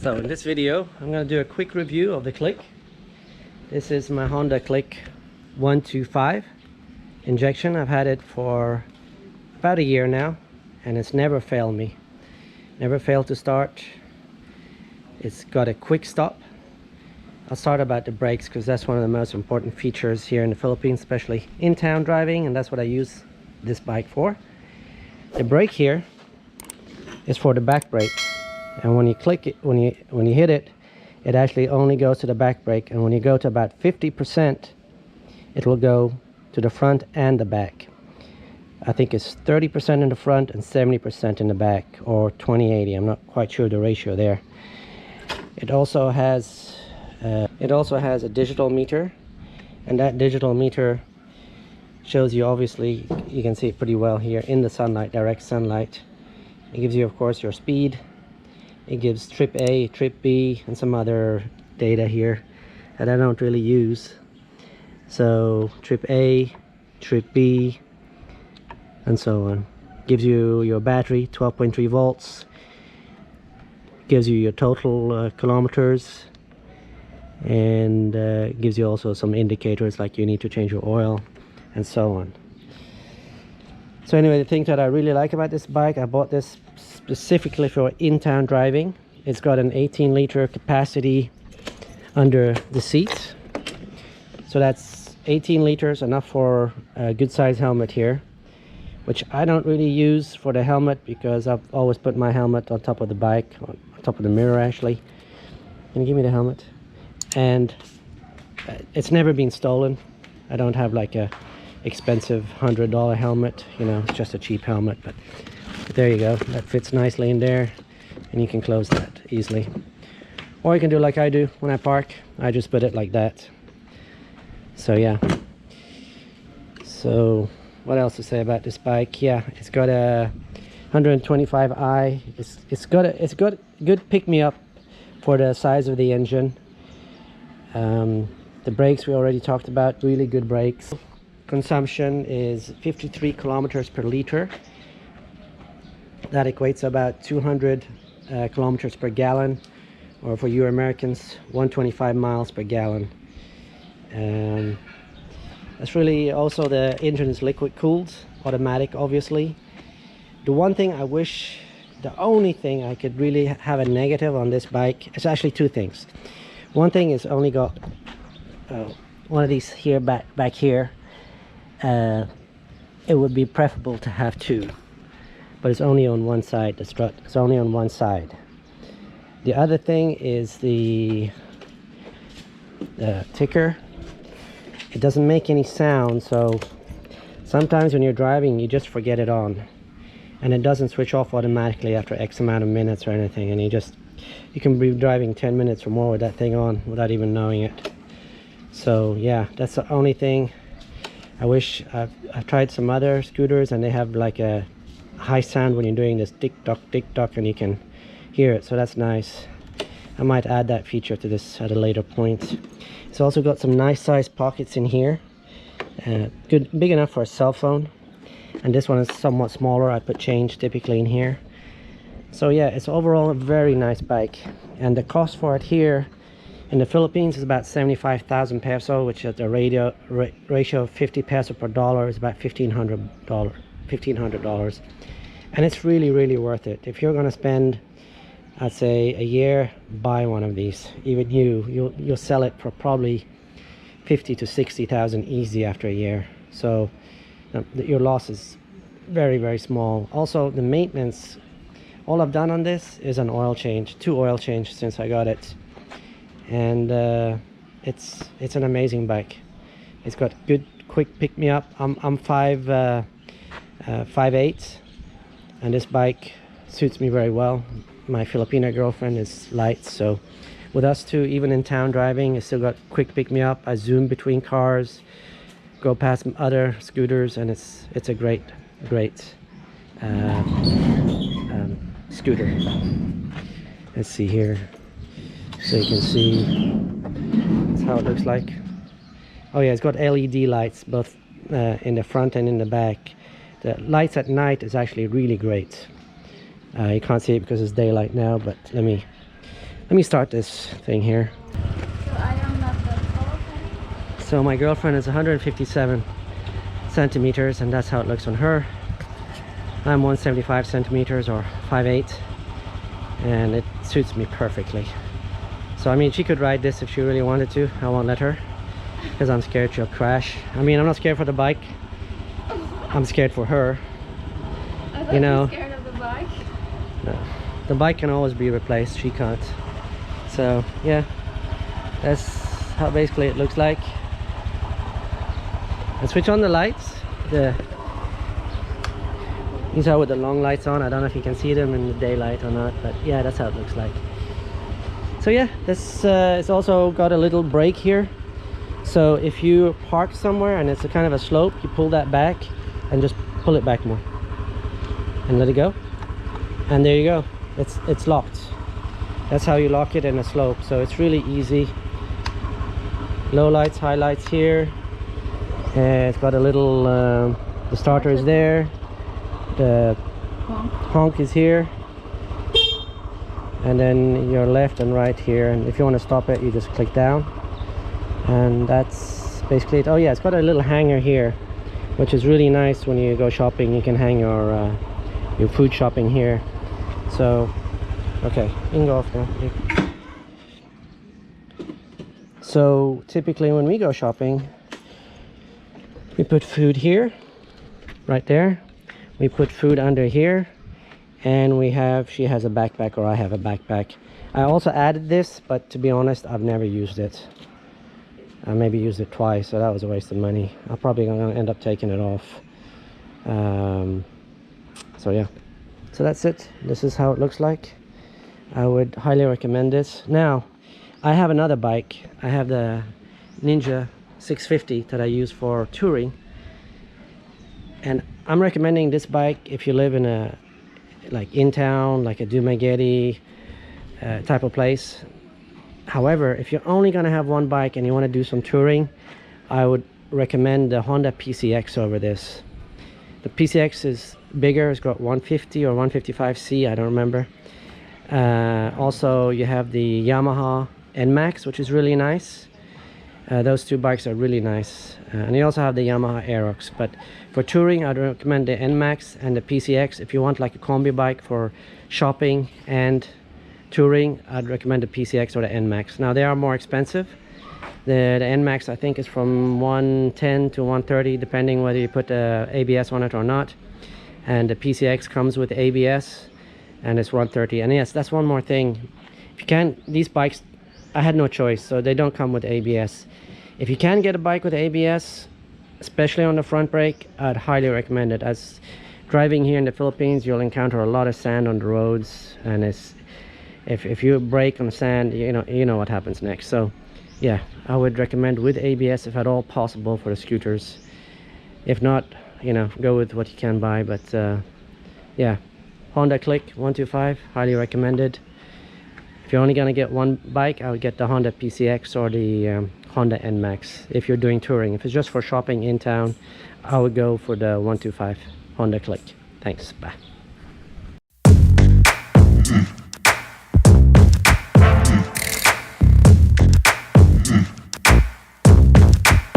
So in this video, I'm going to do a quick review of the Click. This is my Honda Click 125 injection. I've had it for about a year now, and it's never failed me. Never failed to start. It's got a quick stop. I'll start about the brakes because that's one of the most important features here in the Philippines, especially in town driving, and that's what I use this bike for. The brake here is for the back brake, and when you click it, when you hit it, it actually only goes to the back brake, and when you go to about 50%, it will go to the front and the back. I think it's 30% in the front and 70% in the back, or 20/80. I'm not quite sure the ratio there. It also has a digital meter, and that digital meter shows you, obviously you can see it pretty well here in the sunlight, direct sunlight. It gives you, of course, your speed. It gives trip A, trip B, and some other data here that I don't really use. So trip A, trip B, and so on. Gives you your battery, 12.3 volts. Gives you your total kilometers, and gives you also some indicators like you need to change your oil and so on. So anyway, the thing that I really like about this bike, I bought this specifically for in-town driving. It's got an 18-liter capacity under the seat, so that's 18 liters, enough for a good size helmet here, which I don't really use for the helmet because I've always put my helmet on top of the bike, on top of the mirror actually. Can you give me the helmet? And it's never been stolen. I don't have like a expensive $100 helmet, you know, it's just a cheap helmet, but there you go. That fits nicely in there, and you can close that easily. Or you can do like I do when I park. I just put it like that. So yeah. So what else to say about this bike? Yeah, it's got a 125i. It's got good pick-me-up for the size of the engine. The brakes we already talked about, really good brakes. Consumption is 53 kilometers per liter. That equates to about 200 kilometers per gallon, or for you Americans, 125 miles per gallon. That's really, also the engine is liquid cooled, automatic obviously. The one thing I wish, the only thing I could really have a negative on this bike, it's actually two things. One thing is only got one of these here back here. It would be preferable to have two, but it's only on one side. The strut is only on one side. The other thing is the ticker. It doesn't make any sound, so sometimes when you're driving you just forget it on, and it doesn't switch off automatically after X amount of minutes or anything, and you can be driving 10 minutes or more with that thing on without even knowing it. So yeah, that's the only thing. I wish I've tried some other scooters and they have like a high sound when you're doing this tick tock, and you can hear it, so that's nice. I might add that feature to this at a later point. It's also got some nice sized pockets in here, big enough for a cell phone, and this one is somewhat smaller. I put change typically in here. So yeah, it's overall a very nice bike, and the cost for it here in the Philippines is about 75,000 peso, which at the ratio of 50 peso per dollar is about $1,500, and it's really worth it. If you're going to spend, I'd say, a year, buy one of these. Even you'll sell it for probably 50 to 60,000 easy after a year. So your loss is very small. Also, the maintenance, all I've done on this is an oil change, 2 oil changes since I got it. And it's an amazing bike. It's got good quick pick-me-up. I'm 5'8", and this bike suits me very well. My Filipino girlfriend is light, so with us two, even in town driving, it's still got quick pick-me-up. I zoom between cars, go past other scooters, and it's a great scooter. Let's see here. So you can see that's how it looks like. Oh yeah, it's got LED lights both in the front and in the back. The lights at night is actually really great. You can't see it because it's daylight now, but let me Let me start this thing here. So I am not that tall. So my girlfriend is 157 centimeters, and that's how it looks on her. I'm 175 centimeters or 5'8", and it suits me perfectly. So I mean, she could ride this if she really wanted to. I won't let her because I'm scared she'll crash. I mean, I'm not scared for the bike. I'm scared for her. I thought You know, you were scared of the bike. no, the bike can always be replaced. She can't. So yeah, that's how basically it looks like. And switch on the lights. These are with the long lights on. I don't know if you can see them in the daylight or not, but yeah, that's how it looks like. So yeah, this it's also got a little brake here. So if you park somewhere and it's a kind of a slope, you pull that back and just pull it back more and let it go, and there you go. It's locked. That's how you lock it in a slope. So it's really easy. Low lights, high lights here. It's got a little the starter is there, the honk is here, and then your left and right here. And if you want to stop it, you just click down, and that's basically it. Oh yeah, it's got a little hanger here, which is really nice when you go shopping. You can hang your food shopping here. So okay, you can go off now. So typically when we go shopping, we put food here, right there. We put food under here, and she has a backpack, or I have a backpack. I also added this, but to be honest, I've never used it. I maybe used it twice, so that was a waste of money. I'm probably gonna end up taking it off. So yeah, so that's it. This is how it looks like. I would highly recommend this. Now, I have another bike. I have the Ninja 650 that I use for touring, and I'm recommending this bike if you live in a in town, like a Dumaguete type of place. However, if you're only gonna have one bike and you want to do some touring, I would recommend the Honda PCX over this. The PCX is bigger. It's got 150 or 155C, I don't remember. Also you have the Yamaha NMAX, which is really nice. Those two bikes are really nice, and you also have the Yamaha Aerox. But for touring, I'd recommend the NMAX and the PCX. If you want like a combi bike for shopping and touring, I'd recommend the PCX or the NMAX. Now they are more expensive. The NMAX I think is from 110 to 130, depending whether you put ABS on it or not. And the PCX comes with ABS, and it's 130. And yes, that's one more thing. If you can, these bikes, I had no choice, so they don't come with ABS. If you can get a bike with ABS, especially on the front brake, I'd highly recommend it. As driving here in the Philippines, you'll encounter a lot of sand on the roads, and if you brake on the sand, you know what happens next. So yeah, I would recommend with ABS if at all possible for the scooters. If not, go with what you can buy. But yeah, Honda Click 125, highly recommended. If you're only gonna get one bike, I would get the Honda PCX or the Honda NMAX if you're doing touring. If it's just for shopping in town, I would go for the 125 Honda Click. Thanks, bye.